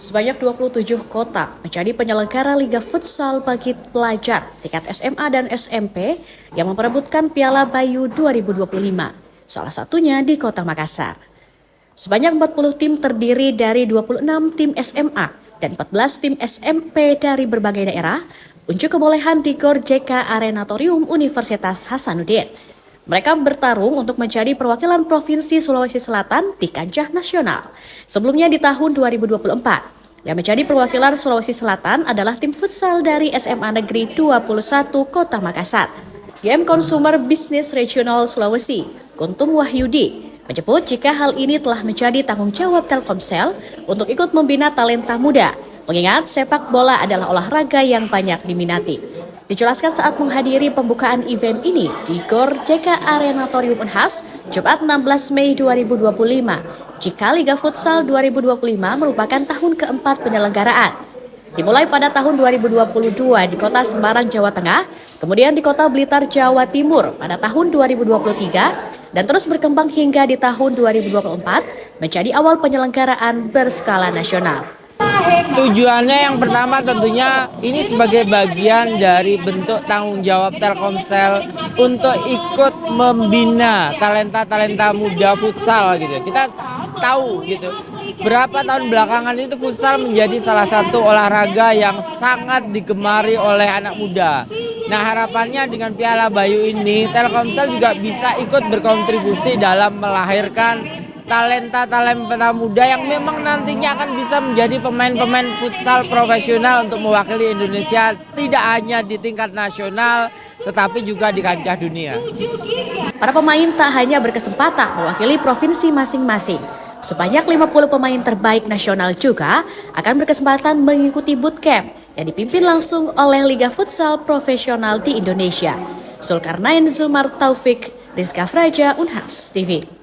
Sebanyak 27 kota menjadi penyelenggara Liga Futsal bagi pelajar tingkat SMA dan SMP yang memperebutkan Piala Bayu 2025, salah satunya di Kota Makassar. Sebanyak 40 tim terdiri dari 26 tim SMA dan 14 tim SMP dari berbagai daerah unjuk kebolehan di GOR JK Arenatorium Universitas Hasanuddin. Mereka bertarung untuk menjadi perwakilan Provinsi Sulawesi Selatan di kancah nasional. Sebelumnya di tahun 2024, yang menjadi perwakilan Sulawesi Selatan adalah tim futsal dari SMA Negeri 21 Kota Makassar. GM Consumer Business Regional Sulawesi, Kuntum Wahyudi, menyebut jika hal ini telah menjadi tanggung jawab Telkomsel untuk ikut membina talenta muda, mengingat sepak bola adalah olahraga yang banyak diminati. Dijelaskan saat menghadiri pembukaan event ini di GOR JK Arenatorium Unhas, Jumat 16 Mei 2025, jika Liga Futsal 2025 merupakan tahun keempat penyelenggaraan. Dimulai pada tahun 2022 di Kota Semarang, Jawa Tengah, kemudian di Kota Blitar, Jawa Timur pada tahun 2023, dan terus berkembang hingga di tahun 2024 menjadi awal penyelenggaraan berskala nasional. Tujuannya yang pertama tentunya ini sebagai bagian dari bentuk tanggung jawab Telkomsel untuk ikut membina talenta-talenta muda futsal gitu. Kita tahu gitu, berapa tahun belakangan itu futsal menjadi salah satu olahraga yang sangat digemari oleh anak muda. Nah, harapannya dengan Piala Bayu ini Telkomsel juga bisa ikut berkontribusi dalam melahirkan talenta-talenta muda yang memang nantinya akan bisa menjadi pemain-pemain futsal profesional untuk mewakili Indonesia tidak hanya di tingkat nasional tetapi juga di kancah dunia. Para pemain tak hanya berkesempatan mewakili provinsi masing-masing. Sebanyak 50 pemain terbaik nasional juga akan berkesempatan mengikuti bootcamp yang dipimpin langsung oleh Liga Futsal Profesional di Indonesia. Zulkarnain Zumar Taufik, Rizka Fraja, Unhas TV.